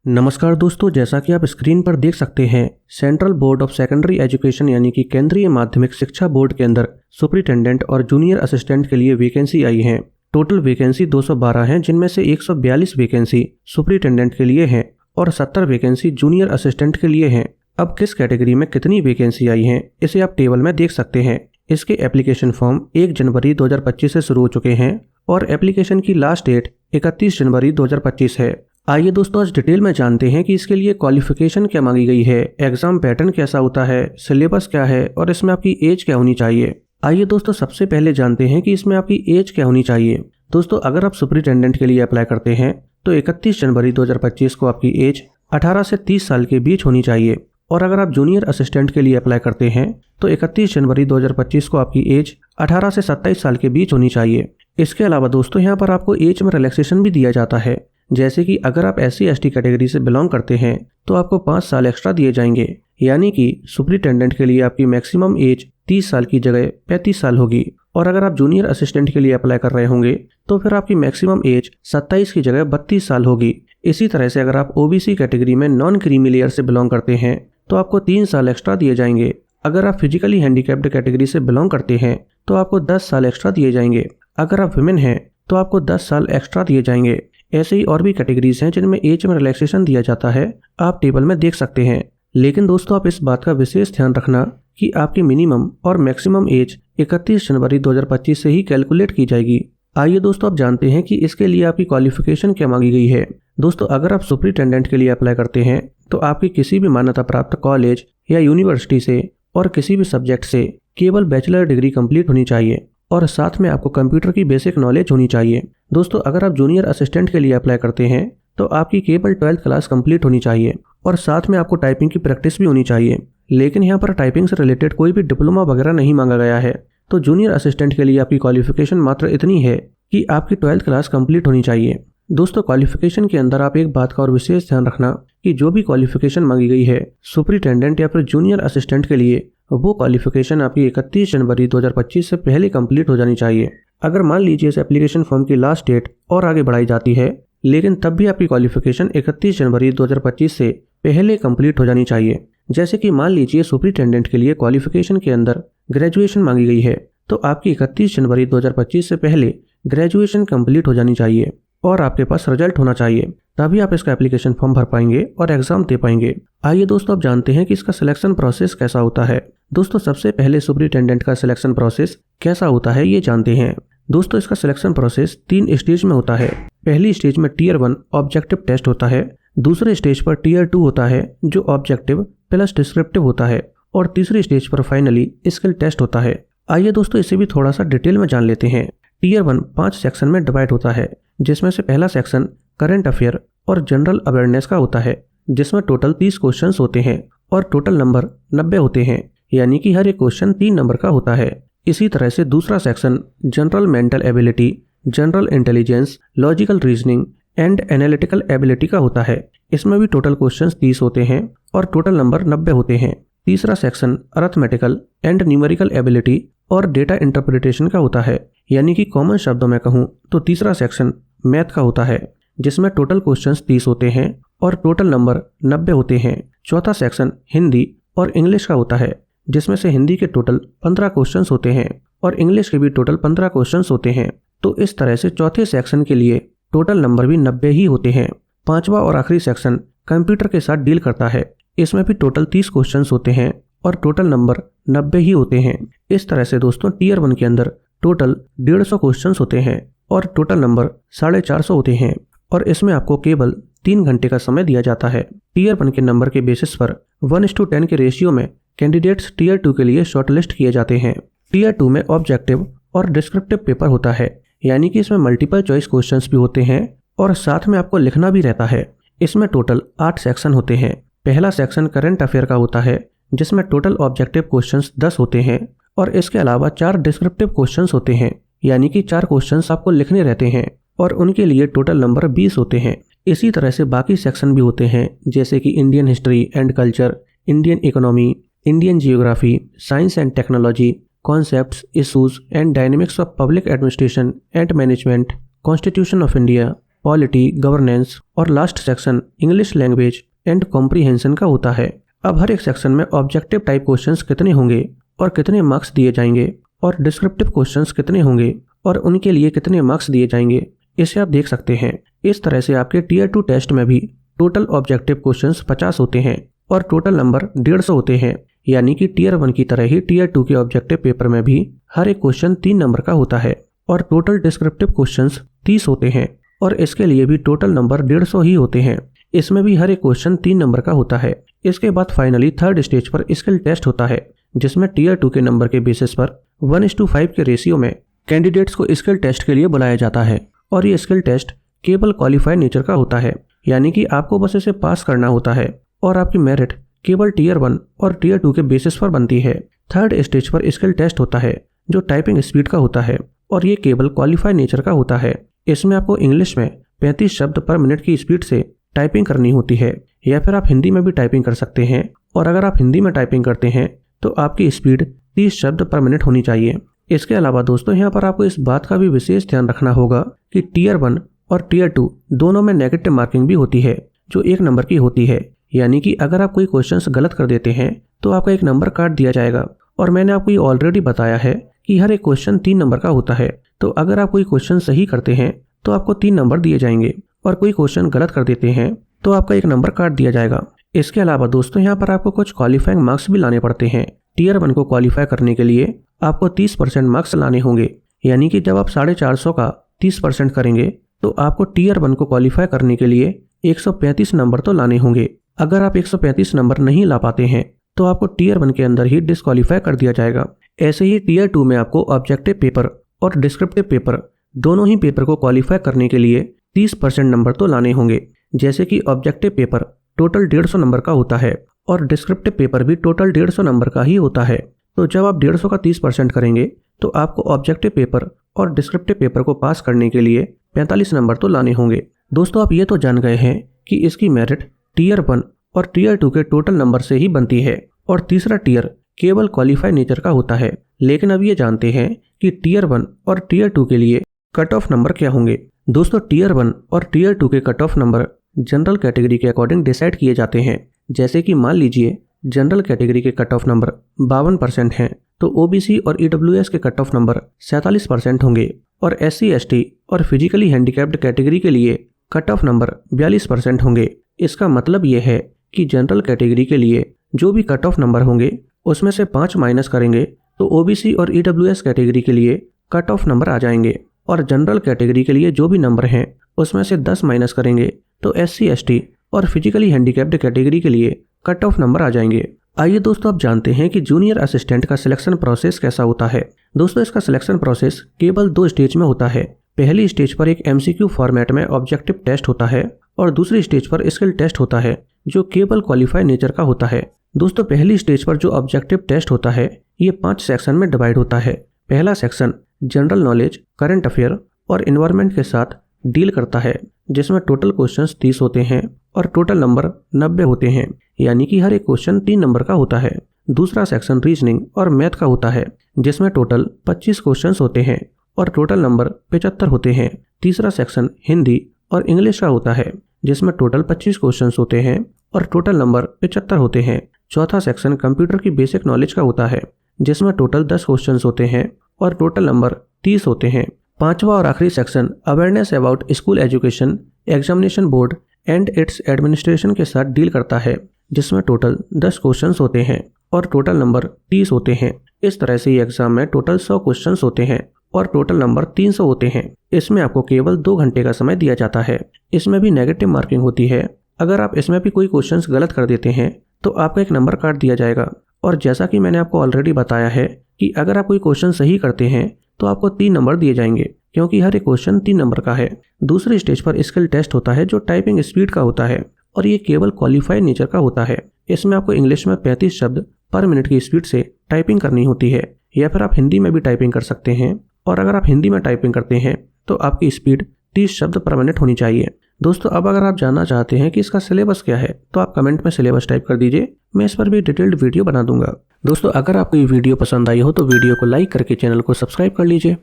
नमस्कार दोस्तों, जैसा कि आप स्क्रीन पर देख सकते हैं, central board of secondary education यानी कि केंद्रीय माध्यमिक शिक्षा बोर्ड के अंदर सुपरिटेंडेंट और जूनियर असिस्टेंट के लिए वैकेंसी आई है। टोटल वैकेंसी 212 हैं, जिनमें से 142 वैकेंसी सुपरिटेंडेंट के लिए हैं और 70 वैकेंसी जूनियर असिस्टेंट के लिए हैं। अब किस कैटेगरी में कितनी वैकेंसी आई हैं, इसे आप टेबल में देख सकते हैं। इसके एप्लीकेशन फॉर्म 1 जनवरी 2025 से शुरू हो चुके हैं और एप्लीकेशन की लास्ट डेट 31 जनवरी 2025 है। आइए दोस्तों, आज डिटेल में जानते हैं कि इसके लिए क्वालिफिकेशन क्या मांगी गई है, एग्जाम पैटर्न कैसा होता है, सिलेबस क्या है और इसमें आपकी एज क्या होनी चाहिए। आइए दोस्तों, सबसे पहले जानते हैं कि इसमें आपकी एज क्या होनी चाहिए। दोस्तों, अगर आप सुपरिटेंडेंट के लिए अप्लाई करते हैं तो 31 जनवरी 2025 को आपकी एज 18 से 30 साल के बीच होनी चाहिए और अगर आप जूनियर असिस्टेंट के लिए अप्लाई करते हैं तो 31 जनवरी 2025 को आपकी एज 18 से 27 साल के बीच होनी चाहिए। इसके अलावा दोस्तों, यहाँ पर आपको एज में रिलैक्सेशन भी दिया जाता है, जैसे कि अगर आप SC/ST कैटेगरी से बिलोंग करते हैं तो आपको 5 साल एक्स्ट्रा दिए जाएंगे, यानी कि सुपरिटेंडेंट के लिए आपकी मैक्सिमम एज 30 साल की जगह 35 साल होगी और अगर आप जूनियर असिस्टेंट के लिए अप्लाई कर रहे होंगे तो फिर आपकी मैक्सिमम एज 27 की जगह 32 साल होगी। इसी तरह से अगर आप OBC कैटेगरी में नॉन क्रीमी लेयर से बिलोंग करते हैं तो आपको 3 साल एक्स्ट्रा दिए जाएंगे। अगर आप फिजिकली हैंडीकैप्ड कैटेगरी से बिलोंग करते हैं तो आपको 10 साल एक्स्ट्रा दिए जाएंगे। अगर आप वुमेन हैं तो आपको 10 साल एक्स्ट्रा दिए जाएंगे। ऐसे ही और भी कैटेगरीज हैं जिनमें एज में रिलैक्सेशन दिया जाता है, आप टेबल में देख सकते हैं। लेकिन दोस्तों, आप इस बात का विशेष ध्यान रखना कि आपकी मिनिमम और मैक्सिमम एज 31 जनवरी 2025 से ही कैलकुलेट की जाएगी। आइए दोस्तों, आप जानते हैं कि इसके लिए आपकी क्वालिफिकेशन क्या मांगी गई है। दोस्तों, अगर आप सुपरिटेंडेंट के लिए अप्लाई करते हैं तो आपकी किसी भी मान्यता प्राप्त कॉलेज या यूनिवर्सिटी से और किसी भी सब्जेक्ट से केवल बैचलर डिग्री कंप्लीट होनी चाहिए और साथ में आपको कंप्यूटर की बेसिक नॉलेज होनी चाहिए। दोस्तों, अगर आप जूनियर असिस्टेंट के लिए अप्लाई करते हैं तो आपकी केवल 12th क्लास कंप्लीट होनी चाहिए और साथ में आपको टाइपिंग की प्रैक्टिस भी होनी चाहिए। लेकिन यहाँ पर टाइपिंग से रिलेटेड कोई भी डिप्लोमा वगैरह नहीं मांगा गया है। तो जूनियर असिस्टेंट के लिए आपकी क्वालिफिकेशन मात्र इतनी है कि आपकी 12th क्लास कंप्लीट होनी चाहिए। दोस्तों, क्वालिफिकेशन के अंदर आप एक बात का और विशेष ध्यान रखना कि जो भी क्वालिफिकेशन मांगी गई है सुपरिटेंडेंट या फिर जूनियर असिस्टेंट के लिए, वो क्वालिफिकेशन आपकी 31 जनवरी 2025 से पहले कंप्लीट हो जानी चाहिए। अगर मान लीजिए इस एप्लीकेशन फॉर्म की लास्ट डेट और आगे बढ़ाई जाती है, लेकिन तब भी आपकी क्वालिफिकेशन 31 जनवरी 2025 से पहले कंप्लीट हो जानी चाहिए। जैसे कि मान लीजिए सुपरिटेंडेंट के लिए क्वालिफिकेशन के अंदर ग्रेजुएशन मांगी गई है, तो आपकी 31 जनवरी 2025 से पहले ग्रेजुएशन कंप्लीट हो जानी चाहिए और आपके पास रिजल्ट होना चाहिए, तभी आप इसका एप्लीकेशन फॉर्म भर पाएंगे और एग्जाम दे पाएंगे। आइए दोस्तों, अब जानते हैं कि इसका सिलेक्शन प्रोसेस कैसा होता है। दोस्तों, सबसे पहले सुपरिटेंडेंट का सिलेक्शन प्रोसेस कैसा होता है ये जानते हैं। दोस्तों, इसका सिलेक्शन प्रोसेस 3 स्टेज में होता है। पहली स्टेज में Tier 1 ऑब्जेक्टिव टेस्ट होता है, दूसरे स्टेज पर Tier 2 होता है जो ऑब्जेक्टिव प्लस डिस्क्रिप्टिव होता है और तीसरी स्टेज पर फाइनली स्किल टेस्ट होता है। आइए दोस्तों, इसे भी थोड़ा सा डिटेल में जान लेते हैं। Tier 1 5 सेक्शन में डिवाइड होता है, जिसमें से पहला सेक्शन करंट अफेयर और जनरल अवेयरनेस का होता है, जिसमें टोटल 30 क्वेश्चन होते हैं और टोटल नंबर 90 होते हैं, यानी कि हर एक क्वेश्चन 3 नंबर का होता है। इसी तरह से दूसरा section general mental ability, general intelligence, logical reasoning and analytical ability का होता है। इसमें भी टोटल क्वेश्चंस 30 होते हैं और टोटल नंबर 90 होते हैं। तीसरा section arithmetical and numerical ability और डेटा इंटरप्रिटेशन का होता है, यानी कि कॉमन शब्दों में कहूँ तो तीसरा सेक्शन मैथ का होता है, जिसमें टोटल क्वेश्चंस 30 होते हैं और टोटल नंबर 90 होते हैं। चौथा सेक्शन हिंदी और इंग्लिश का होता है, जिसमें से हिंदी के टोटल 15 क्वेश्चंस होते हैं और इंग्लिश के भी टोटल 15 क्वेश्चंस होते हैं। तो इस तरह से चौथे सेक्शन के लिए टोटल नंबर भी 90 ही होते हैं। पांचवा और आखिरी सेक्शन कंप्यूटर के साथ डील करता है, इसमें भी टोटल 30 क्वेश्चंस होते हैं और टोटल नंबर 90 ही होते हैं। इस तरह से दोस्तों, Tier 1 के अंदर टोटल 150 क्वेश्चंस होते हैं और टोटल नंबर 450 होते हैं और इसमें आपको केवल 3 घंटे का समय दिया जाता है। Tier 1 के नंबर के बेसिस पर 1:10 के रेशियो में कैंडिडेट्स Tier 2 के लिए शॉर्टलिस्ट किए जाते हैं। Tier 2 में ऑब्जेक्टिव और डिस्क्रिप्टिव पेपर होता है, यानी कि इसमें मल्टीपल चॉइस क्वेश्चंस भी होते हैं और साथ में आपको लिखना भी रहता है। इसमें टोटल 8 सेक्शन होते हैं। पहला सेक्शन करंट अफेयर का होता है, जिसमें टोटल ऑब्जेक्टिव क्वेश्चंस 10 होते हैं और इसके अलावा 4 डिस्क्रिप्टिव क्वेश्चंस होते हैं, यानी कि 4 क्वेश्चंस आपको लिखने रहते हैं और उनके लिए टोटल नंबर 20 होते हैं। इसी तरह से बाकी सेक्शन भी होते हैं, जैसे कि Indian history and culture, Indian economy, Indian geography, science and technology, concepts, issues and dynamics of public administration and management, constitution of India, polity, governance और last section English language and comprehension का होता है। अब हर एक section में objective type questions कितने होंगे और कितने मार्क्स दिए जाएंगे और डिस्क्रिप्टिव क्वेश्चंस कितने होंगे और उनके लिए कितने मार्क्स दिए जाएंगे, इसे आप देख सकते हैं। इस तरह से आपके टीयर 2 टेस्ट में भी टोटल ऑब्जेक्टिव क्वेश्चंस 50 होते हैं और टोटल नंबर 150 होते हैं। यानी कि टीयर 1 की तरह ही टीयर 2 के ऑब्जेक्टिव पेपर में भी हर एक क्वेश्चन 3 नंबर का होता है और टोटल डिस्क्रिप्टिव क्वेश्चंस 30 होते हैं और इसके लिए भी टोटल नंबर 150 ही होते हैं। इसमें भी हर एक क्वेश्चन 3 नंबर का होता है। इसके बाद फाइनली थर्ड स्टेज पर स्किल टेस्ट होता है, जिसमें टीयर 2 के नंबर के बेसिस पर 1:5 के रेशियो में कैंडिडेट्स को स्किल टेस्ट के लिए बुलाया जाता है और ये स्किल टेस्ट केवल क्वालिफाइड नेचर का होता है। यानी कि आपको बस इसे पास करना होता है और आपकी मेरिट केवल टीयर 1 और टीयर 2 के बेसिस पर बनती है। थर्ड स्टेज पर स्किल टेस्ट होता है जो टाइपिंग स्पीड का होता है और ये केवल क्वालिफाइड नेचर का होता है। इसमें आपको इंग्लिश में 35 शब्द पर मिनट की स्पीड से टाइपिंग करनी होती है, या फिर आप हिंदी में भी टाइपिंग कर सकते हैं। और अगर आप हिंदी में टाइपिंग करते हैं तो आपकी स्पीड 30 शब्द पर मिनट होनी चाहिए। इसके अलावा दोस्तों यहाँ पर आपको इस बात का भी विशेष ध्यान रखना होगा कि टीयर 1 और टीयर 2 दोनों में नेगेटिव मार्किंग भी होती है जो 1 नंबर की होती है। यानी कि अगर आप कोई क्वेश्चंस गलत कर देते हैं तो आपका 1 नंबर काट दिया जाएगा। और मैंने आपको ये ऑलरेडी बताया है कि हर एक क्वेश्चन 3 नंबर का होता है। तो अगर आप कोई क्वेश्चन सही करते हैं तो आपको 3 नंबर दिए जाएंगे और कोई क्वेश्चन गलत कर देते हैं तो आपका 1 नंबर काट दिया जाएगा। इसके अलावा दोस्तों यहाँ पर आपको कुछ क्वालिफाइंग मार्क्स भी लाने पड़ते हैं। टीयर 1 को क्वालिफाई करने के लिए आपको 30% मार्क्स लाने होंगे। यानी कि जब आप 450 का 30% करेंगे तो आपको टीयर 1 को क्वालिफाई करने के लिए 135 नंबर तो लाने होंगे। अगर आप 135 नंबर नहीं ला पाते हैं तो आपको टीयर 1 के अंदर ही डिस्क्वालीफाई कर दिया जाएगा। ऐसे ही टीयर 2 में आपको ऑब्जेक्टिव पेपर और डिस्क्रिप्टिव पेपर दोनों ही पेपर को क्वालिफाई करने के लिए 30% नंबर तो लाने होंगे। जैसे कि ऑब्जेक्टिव पेपर टोटल 150 नंबर का होता है और डिस्क्रिप्टिव पेपर भी टोटल 150 नंबर का ही होता है। तो जब आप 150 का 30% करेंगे तो आपको ऑब्जेक्टिव पेपर और डिस्क्रिप्टिव पेपर को पास करने के लिए 45 नंबर तो लाने होंगे। दोस्तों आप ये तो जान गए हैं कि इसकी मेरिट टीयर 1 और टीयर 2 के टोटल नंबर से ही बनती है और तीसरा टीयर केवल क्वालिफाइड नेचर का होता है। लेकिन अब ये जानते हैं कि टीयर 1 और टीयर 2 के लिए कट ऑफ नंबर क्या होंगे। दोस्तों टीयर 1 और टीयर 2 के cut off number general category के अकॉर्डिंग डिसाइड किए जाते हैं। जैसे कि मान लीजिए जनरल कैटेगरी के कट ऑफ नंबर 52% हैं तो ओबीसी और ईडब्ल्यूएस के कट ऑफ नंबर 47% होंगे और एससी एसटी और फिजिकली हैंडिकैप्ड कैटेगरी के लिए कट ऑफ नंबर 42% होंगे। इसका मतलब ये है कि जनरल कैटेगरी के लिए जो भी कट ऑफ नंबर होंगे उसमें से 5 माइनस करेंगे तो ओबीसी और ईडब्ल्यूएस कैटेगरी के लिए कट ऑफ नंबर आ जाएंगे और जनरल कैटेगरी के लिए जो भी नंबर हैं उसमें से 10 माइनस करेंगे तो एससी एसटी और फिजिकली हैंडिकैप्ड कैटेगरी के लिए कट ऑफ नंबर आ जाएंगे। आइए दोस्तों आप जानते हैं कि जूनियर असिस्टेंट का सिलेक्शन प्रोसेस कैसा होता है। दोस्तों इसका सिलेक्शन प्रोसेस केवल 2 स्टेज में होता है। पहली स्टेज पर एक एमसीक्यू फॉर्मेट में ऑब्जेक्टिव टेस्ट होता है और दूसरी स्टेज पर स्किल टेस्ट होता है जो केवल क्वालिफाइड नेचर का होता है। दोस्तों पहली स्टेज पर जो ऑब्जेक्टिव टेस्ट होता है ये 5 सेक्शन में डिवाइड होता है। पहला section general knowledge, current affair और एनवायरनमेंट के साथ डील करता है जिसमें टोटल क्वेश्चंस 30 होते हैं और टोटल नंबर 90 होते हैं। यानी कि हर एक क्वेश्चन 3 नंबर का होता है। दूसरा सेक्शन रीजनिंग और मैथ का होता है जिसमें टोटल 25 क्वेश्चंस होते हैं और टोटल नंबर 75 होते हैं। तीसरा सेक्शन हिंदी और इंग्लिश का होता है जिसमें टोटल 25 क्वेश्चंस होते हैं और टोटल नंबर 75 होते हैं। चौथा सेक्शन कंप्यूटर की बेसिक नॉलेज का होता है जिसमें टोटल 10 क्वेश्चंस होते हैं और टोटल नंबर 30 होते हैं। पांचवा और आखिरी section awareness about school education, examination board and it's administration के साथ डील करता है जिसमें टोटल 10 क्वेश्चंस होते हैं और टोटल नंबर 30 होते हैं। इस तरह से ये एग्जाम में टोटल 100 क्वेश्चंस होते हैं और टोटल नंबर 300 होते हैं। इसमें आपको केवल 2 घंटे का समय दिया जाता है। इसमें भी नेगेटिव मार्किंग होती है। अगर आप इसमें भी कोई क्वेश्चंस गलत कर देते हैं तो आपका 1 नंबर काट दिया जाएगा। और जैसा कि मैंने आपको ऑलरेडी बताया है कि अगर आप कोई क्वेश्चन सही करते हैं तो आपको 3 नंबर दिए जाएंगे क्योंकि हर एक क्वेश्चन 3 नंबर का है। दूसरी स्टेज पर स्किल टेस्ट होता है जो टाइपिंग स्पीड का होता है और ये केवल क्वालिफाइड नेचर का होता है। इसमें आपको इंग्लिश में 35 शब्द पर मिनट की स्पीड से टाइपिंग करनी होती है, या फिर आप हिंदी में भी टाइपिंग कर सकते हैं। और अगर आप हिंदी में टाइपिंग करते हैं तो आपकी स्पीड 30 शब्द पर मिनट होनी चाहिए। दोस्तों अब अगर आप जानना चाहते हैं कि इसका सिलेबस क्या है तो आप कमेंट में सिलेबस टाइप कर दीजिए, मैं इस पर भी डिटेल्ड वीडियो बना दूंगा। दोस्तों अगर आपको ये वीडियो पसंद आई हो तो वीडियो को लाइक करके चैनल को सब्सक्राइब कर लीजिए।